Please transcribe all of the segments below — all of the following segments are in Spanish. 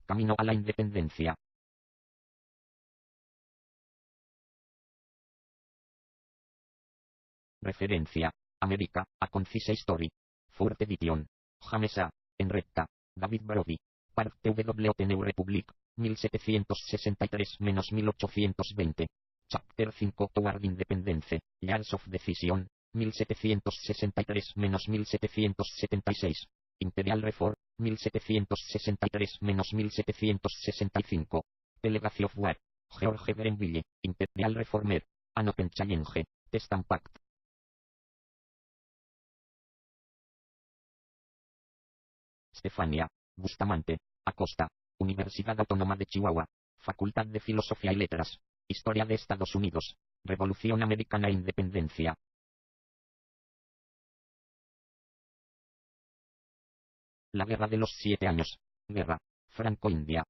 Camino a la independencia. Referencia. América, A Concise History. Fourth Edition. James A. Henrietta. David Brody. Parte W. New Republic. 1763-1820. Chapter 5 Toward Independence. Years of Decision. 1763-1776. Imperial Reform. 1763-1765. Legacy of War. George Grenville. Imperial Reformer. An Open Challenge. Testan Pact. Stefania. Bustamante. Acosta. Universidad Autónoma de Chihuahua. Facultad de Filosofía y Letras. Historia de Estados Unidos. Revolución Americana e Independencia. La Guerra de los 7 Años. Guerra franco-india.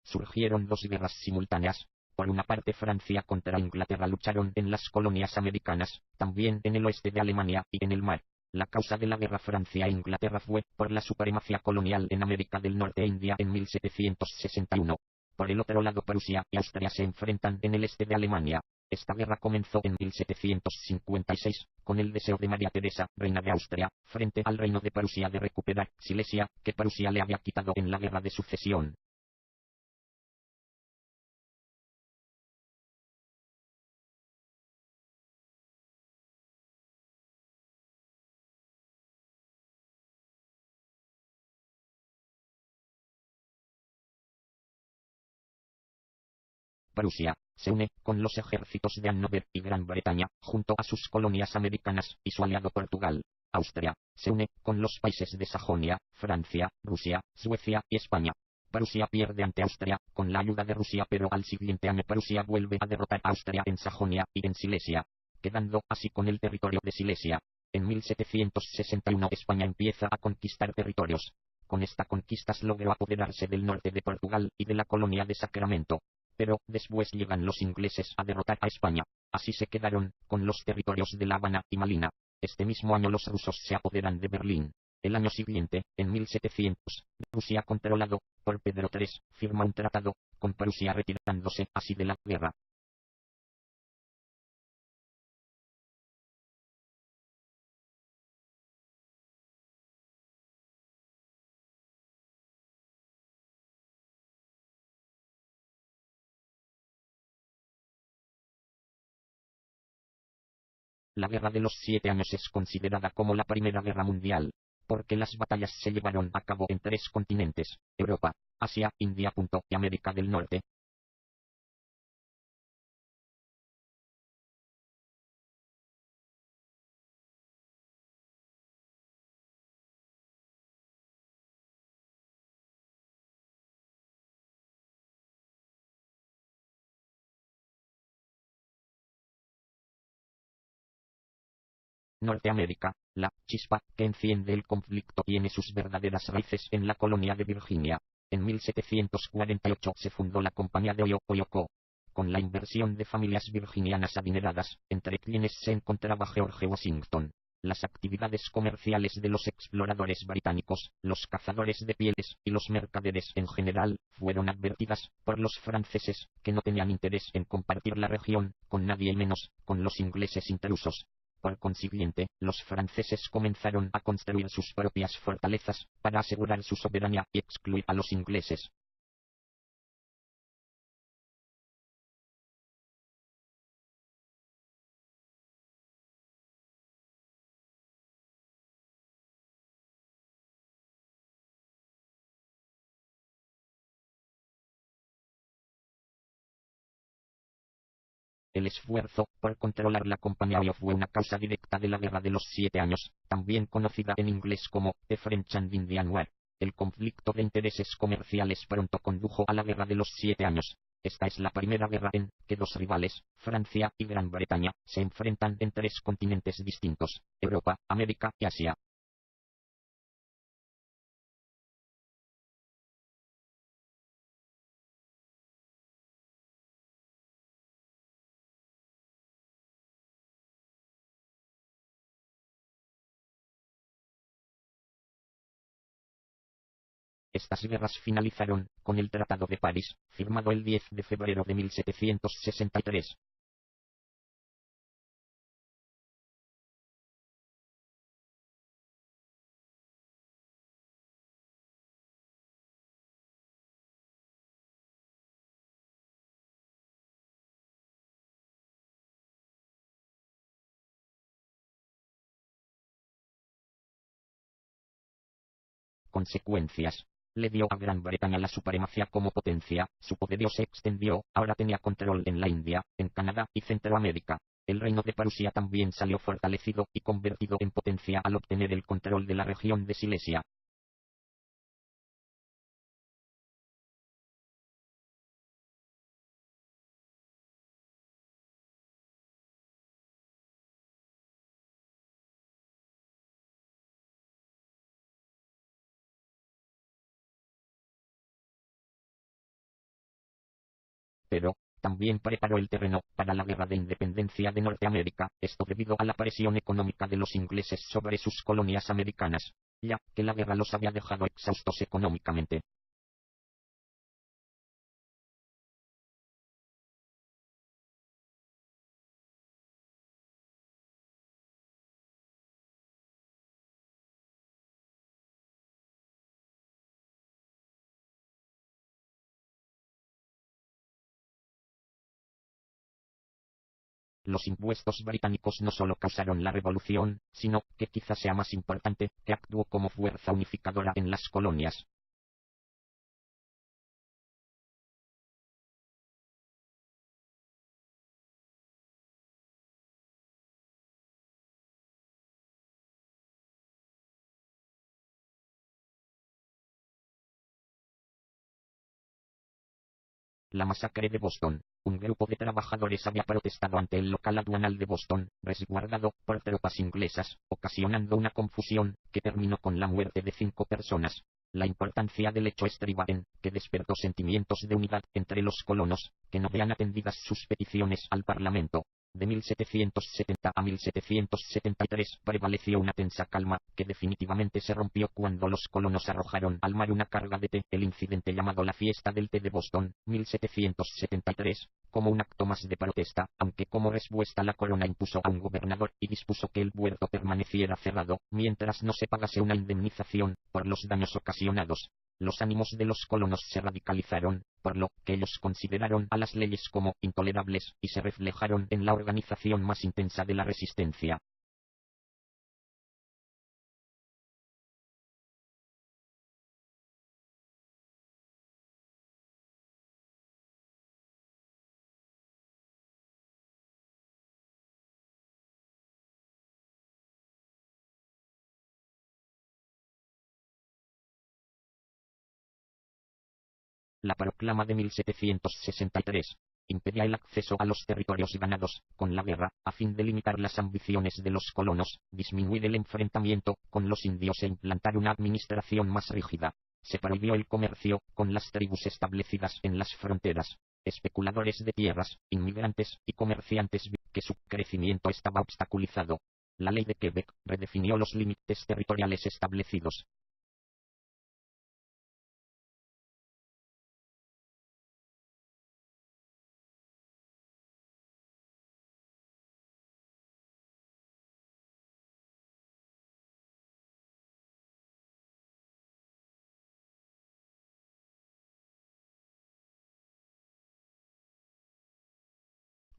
Surgieron dos guerras simultáneas. Por una parte, Francia contra Inglaterra lucharon en las colonias americanas, también en el oeste de Alemania y en el mar. La causa de la guerra Francia-Inglaterra fue por la supremacía colonial en América del Norte e India en 1761. Por el otro lado, Prusia y Austria se enfrentan en el este de Alemania. Esta guerra comenzó en 1756, con el deseo de María Teresa, reina de Austria, frente al reino de Prusia de recuperar Silesia, que Prusia le había quitado en la guerra de sucesión. Prusia se une con los ejércitos de Hannover y Gran Bretaña, junto a sus colonias americanas y su aliado Portugal. Austria se une con los países de Sajonia, Francia, Rusia, Suecia y España. Prusia pierde ante Austria, con la ayuda de Rusia, pero al siguiente año Prusia vuelve a derrotar a Austria en Sajonia y en Silesia, quedando así con el territorio de Silesia. En 1761 España empieza a conquistar territorios. Con esta conquista logró apoderarse del norte de Portugal y de la colonia de Sacramento. Pero después llegan los ingleses a derrotar a España. Así se quedaron con los territorios de La Habana y Malina. Este mismo año los rusos se apoderan de Berlín. El año siguiente, en 1700, Rusia, controlado por Pedro III, firma un tratado con Prusia, retirándose así de la guerra. La Guerra de los 7 Años es considerada como la Primera Guerra Mundial, porque las batallas se llevaron a cabo en 3 continentes: Europa, Asia, India. Y América del Norte. Norteamérica, la chispa que enciende el conflicto tiene sus verdaderas raíces en la colonia de Virginia. En 1748 se fundó la Compañía de Oyoco, con la inversión de familias virginianas adineradas, entre quienes se encontraba George Washington. Las actividades comerciales de los exploradores británicos, los cazadores de pieles y los mercaderes en general, fueron advertidas por los franceses, que no tenían interés en compartir la región con nadie, y menos con los ingleses intrusos. Por consiguiente, los franceses comenzaron a construir sus propias fortalezas, para asegurar su soberanía y excluir a los ingleses. El esfuerzo por controlar la Compañía Oyo fue una causa directa de la Guerra de los 7 Años, también conocida en inglés como The French and Indian War. El conflicto de intereses comerciales pronto condujo a la Guerra de los 7 Años. Esta es la primera guerra en que dos rivales, Francia y Gran Bretaña, se enfrentan en 3 continentes distintos: Europa, América y Asia. Estas guerras finalizaron con el Tratado de París, firmado el 10 de febrero de 1763. Consecuencias. Le dio a Gran Bretaña la supremacía como potencia, su poderío se extendió, ahora tenía control en la India, en Canadá y Centroamérica. El reino de Prusia también salió fortalecido y convertido en potencia al obtener el control de la región de Silesia. Pero también preparó el terreno para la guerra de independencia de Norteamérica, esto debido a la presión económica de los ingleses sobre sus colonias americanas, ya que la guerra los había dejado exhaustos económicamente. Los impuestos británicos no solo causaron la revolución, sino, que quizás sea más importante, que actuó como fuerza unificadora en las colonias. La masacre de Boston. Un grupo de trabajadores había protestado ante el local aduanal de Boston, resguardado por tropas inglesas, ocasionando una confusión que terminó con la muerte de 5 personas. La importancia del hecho estriba en que despertó sentimientos de unidad entre los colonos, que no vean atendidas sus peticiones al Parlamento. De 1770 a 1773 prevaleció una tensa calma, que definitivamente se rompió cuando los colonos arrojaron al mar una carga de té, el incidente llamado la Fiesta del Té de Boston, 1773, como un acto más de protesta, aunque como respuesta la corona impuso a un gobernador y dispuso que el puerto permaneciera cerrado, mientras no se pagase una indemnización por los daños ocasionados. Los ánimos de los colonos se radicalizaron, por lo que ellos consideraron a las leyes como intolerables, y se reflejaron en la organización más intensa de la resistencia. La proclama de 1763 impedía el acceso a los territorios ganados con la guerra, a fin de limitar las ambiciones de los colonos, disminuir el enfrentamiento con los indios e implantar una administración más rígida. Se prohibió el comercio con las tribus establecidas en las fronteras. Especuladores de tierras, inmigrantes y comerciantes que su crecimiento estaba obstaculizado. La ley de Quebec redefinió los límites territoriales establecidos.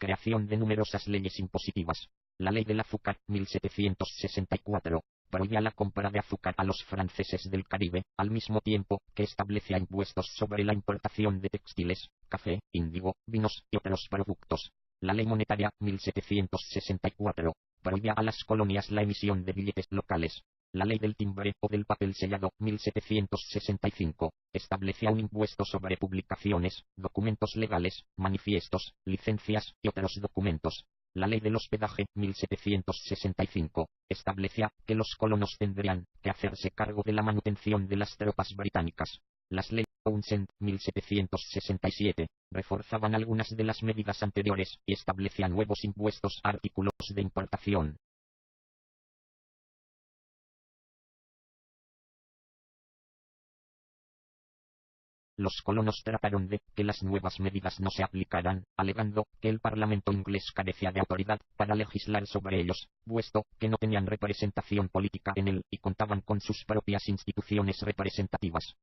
Creación de numerosas leyes impositivas. La ley del azúcar, 1764, prohibía la compra de azúcar a los franceses del Caribe, al mismo tiempo que establecía impuestos sobre la importación de textiles, café, índigo, vinos y otros productos. La ley monetaria, 1764, prohibía a las colonias la emisión de billetes locales. La ley del timbre o del papel sellado, 1765, establecía un impuesto sobre publicaciones, documentos legales, manifiestos, licencias y otros documentos. La ley del hospedaje, 1765, establecía que los colonos tendrían que hacerse cargo de la manutención de las tropas británicas. Las leyes Townsend, 1767, reforzaban algunas de las medidas anteriores y establecían nuevos impuestos a artículos de importación. Los colonos trataron de que las nuevas medidas no se aplicaran, alegando que el Parlamento inglés carecía de autoridad para legislar sobre ellos, puesto que no tenían representación política en él y contaban con sus propias instituciones representativas.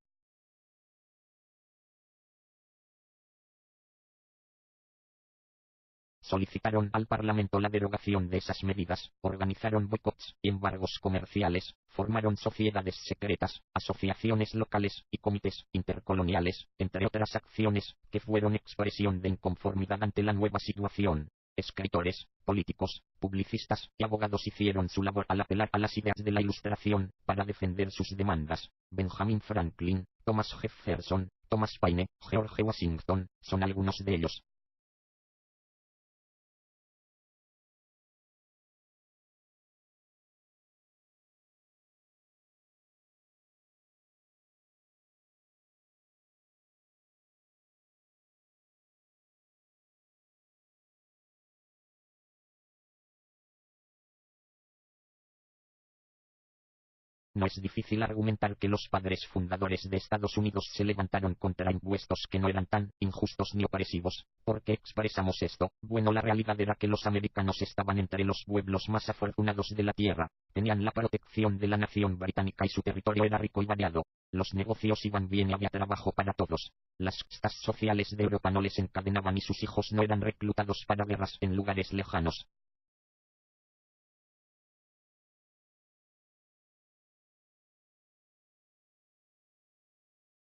Solicitaron al Parlamento la derogación de esas medidas, organizaron boicots y embargos comerciales, formaron sociedades secretas, asociaciones locales y comités intercoloniales, entre otras acciones, que fueron expresión de inconformidad ante la nueva situación. Escritores, políticos, publicistas y abogados hicieron su labor al apelar a las ideas de la Ilustración, para defender sus demandas. Benjamin Franklin, Thomas Jefferson, Thomas Paine, George Washington, son algunos de ellos. No es difícil argumentar que los padres fundadores de Estados Unidos se levantaron contra impuestos que no eran tan injustos ni opresivos. ¿Por qué expresamos esto? Bueno, la realidad era que los americanos estaban entre los pueblos más afortunados de la tierra, tenían la protección de la nación británica y su territorio era rico y variado. Los negocios iban bien y había trabajo para todos. Las castas sociales de Europa no les encadenaban y sus hijos no eran reclutados para guerras en lugares lejanos.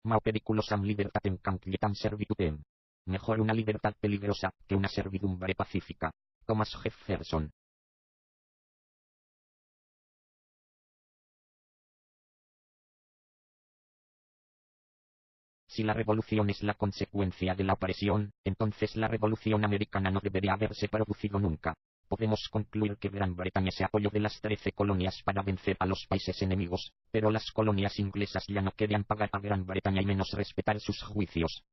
Mao periculosam libertatem canquietam servitutem. Mejor una libertad peligrosa que una servidumbre pacífica. Thomas Jefferson. Si la revolución es la consecuencia de la opresión, entonces la revolución americana no debería haberse producido nunca. Podemos concluir que Gran Bretaña se apoyó de las 13 colonias para vencer a los países enemigos, pero las colonias inglesas ya no querían pagar a Gran Bretaña y menos respetar sus juicios.